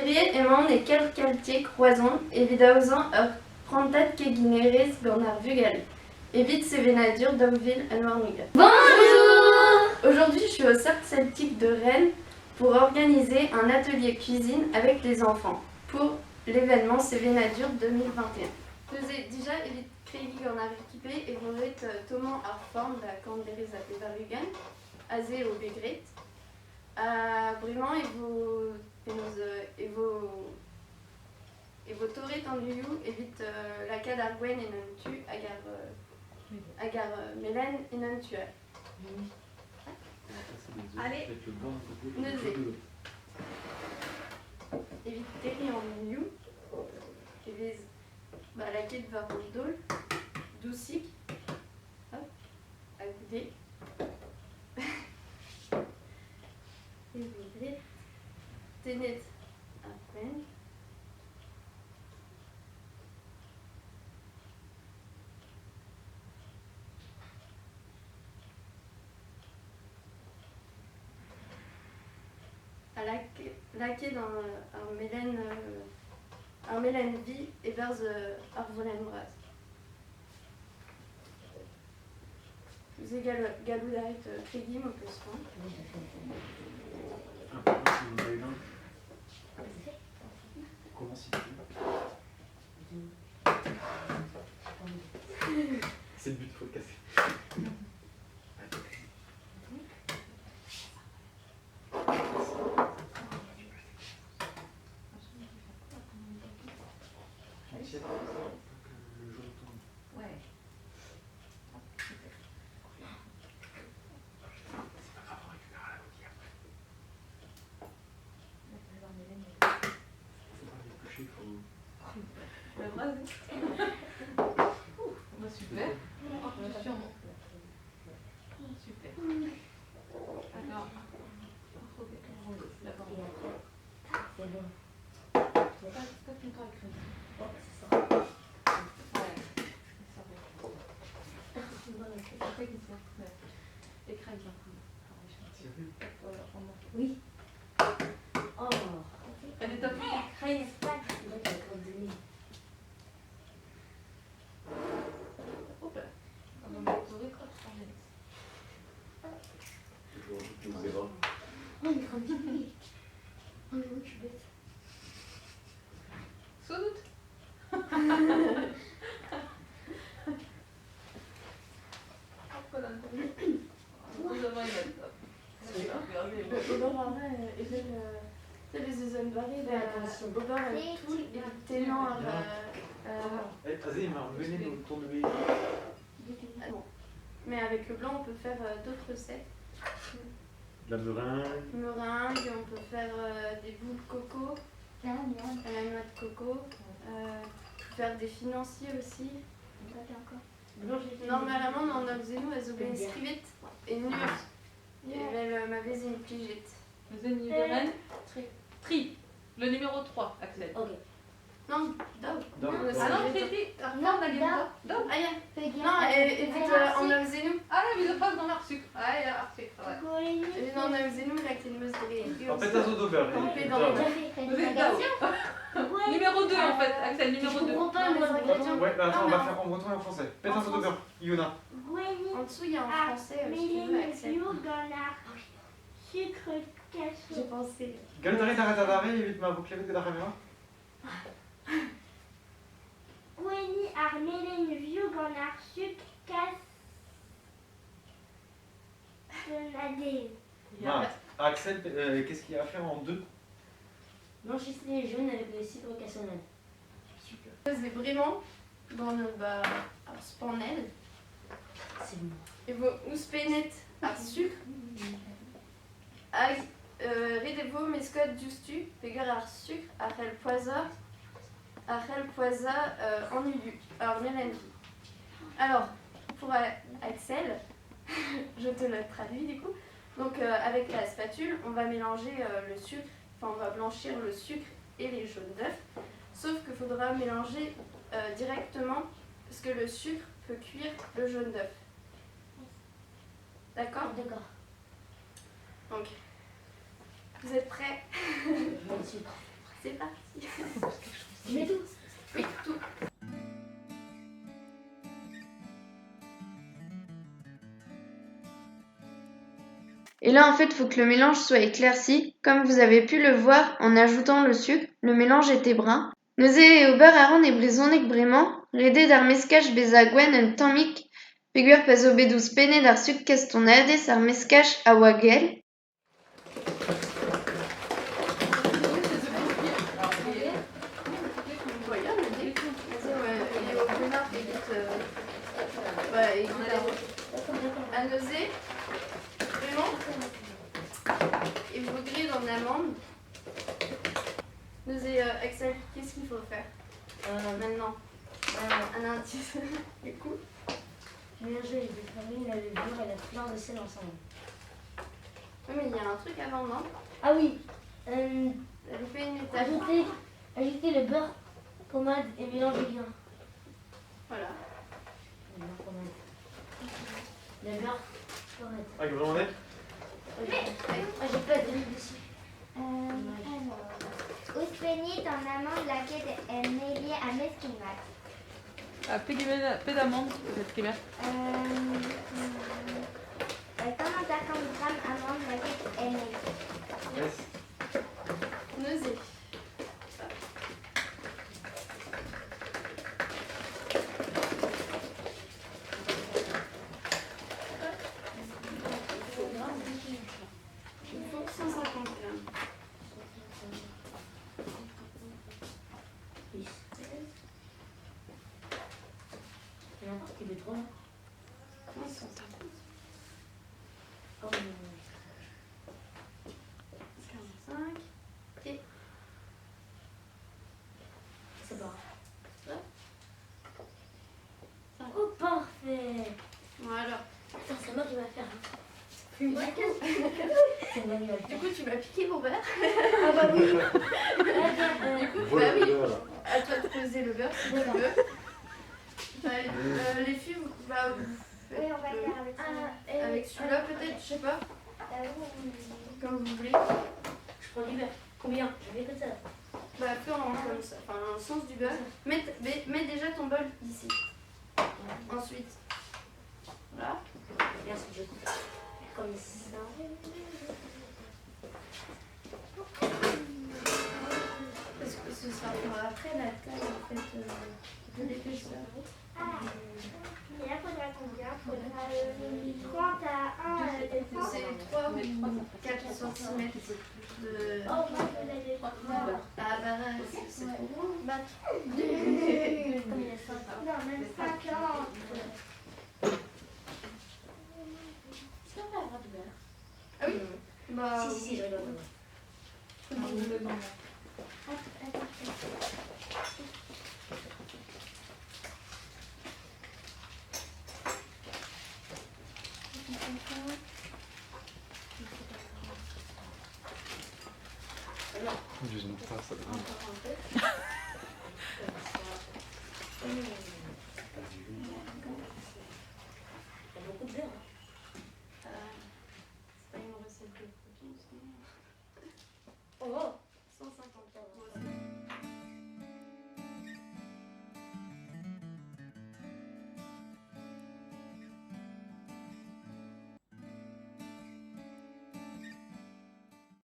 Evie Emman et Kelkaltier Croison, Evidausan Prantat Kegineres Bernard Vugal, Evite Sévénadur Dauville Anwarniga. Bonjour! Aujourd'hui, je suis au Cercle Celtique de Rennes pour organiser un atelier cuisine avec les enfants pour l'événement Sévénadur 2021. Vous avez déjà Evite Kreivig en équipé et vous êtes Thomas Arform de la Canderis à Pevarugan, Azé au Begret, Briman et vos torrets en liou évite la cade argwen et non tu agar Mélène et non tu allez, neuzé. Évite terri en liou, évite la quête va en dol, doucic, à goûter. Évite tenet à peine. À laquelle dans un mélène vie et vers arvolen bras. Vous avez galou d'arrêt crédit mon peu soin. Comment situer? C'est le but, faut le casser. Super. Super. Alors, c'est bon. Oui. Oh. Elle est top. Oh, je suis bête. Sans doute. C'est les zones variées, au bord tout, et tenant Vas-y, il m'a revenu le tour de mais avec le blanc, on peut faire d'autres recettes. La meringue. Meringue, on peut faire des boules de coco, à la noix de coco. On peut faire des financiers aussi. Normalement, on a besoin elles ont inscrivit et nu. Et elle m'avait une pligette. Vous avez une de Rennes. Tri. Le numéro 3, Axel. Ok. Non, d'ab. Ah non, c'est Non, d'ab. Ah, non, et vite, on a besoin nous. Ah là, mais ils passent dans leur sucre. Ah, il y a leur sucre. Et non, on a besoin nous, là, qui est une meuse de En fait, un autre d'Auberge. Coupé dans les Vous êtes d'ab. Numéro 2 en fait, Axel, numéro 2. Ouais, bah attends, on va faire en breton et en français. Pète un saut de beurre, Iona. En dessous, il y a en français, si tu veux, Axel. Sucre cassé. J'ai pensé. Galutari d'arrêt à d'arrêt, évite ma boucle de la caméra. Gwenny Armélène Vieux Ganar Sucre casse. Axel, qu'est-ce qu'il y a à faire en 2? Blanchissez les jaunes avec le cidre cassonade. Super. C'est vraiment dans le spanel. C'est bon. Et vos ouspenet à sucre. Redez-vous mescot justu, pegar à sucre, arrel poisa en ulu. Alors, Mélanie. Alors, pour Axel, je te le traduis du coup. Donc, avec la spatule, on va mélanger le sucre, enfin, on va blanchir le sucre et les jaunes d'œufs. Sauf qu'il faudra mélanger directement, parce que le sucre peut cuire le jaune d'œuf. D'accord ? D'accord. Donc, vous êtes prêts ? Je vais le sucre. C'est parti. Je mets tout. Oui, tout. Et là, en fait, il faut que le mélange soit éclairci. Comme vous avez pu le voir en ajoutant le sucre, le mélange était brun. Neuze eo beurre aron e brezhoneg bremañ, reddet ar meskaj bez a gwenn un tammig, peogwir pa zo bet ouzh pennet ar suk kastonadez ar meskaj a oa gel. Regarde, le dé. Il est au Bernard et à nauser, vraiment, et vous grillez dans l'amande. Nausée, Axel, qu'est-ce qu'il faut faire maintenant? Un indice, du coup. Mélanger les vitamines, la levure et la fleur de sel ensemble. Oui, mais il y a un truc avant, non? Ah oui. Vous faites une étape. Ajouter le beurre, pommade et mélanger bien. Voilà. Le beurre, pommade. Le beurre, pommade. Ah, que vous demandez? Ah, j'ai pas de livre dessus. Ouspenit en amande laquelle est mêlée à mesquimat. Pédamande, peut-être primaire. Comment t'as comme gramme amande laquelle est mêlée? Yes. Nausée. Il faut 150 grammes. Il y en a qui est trop là. 150. Oh, 45. Et c'est bon. Ouais. Oh, parfait. voilà. Attends, c'est moi qui va faire. C'est moi qui- C'est moi qui va le Du faire. coup, tu m'as piqué mon beurre. Ah bah oui. Du coup, bah oui. À toi de poser le beurre si tu D'accord. veux. Les filles, bah, vous faites Oui, on va le faire avec ça. avec celui-là peut-être, je sais pas, comme vous voulez. Je prends du beurre. Combien? Je vais comme ça. Bah, peu en comme ça, enfin, dans le sens du beurre. Mets déjà ton bol ici. Ensuite, voilà. Merci, je coupe. Comme ça. Parce que ce sera pour après la taille en fait de l'épaisseur. Et là, faudra combien? Faudra 30 à 1 de C'est 3 ou 4 cm de. Oh, moi, je l'ai déjà. Ah bah là, c'est trop gros. Bah, Non, même 50. Est-ce qu'on va avoir du beurre? ah oui. Bah, Si, je rigole. Je ne pas ça. Encore un peu. Comme ça.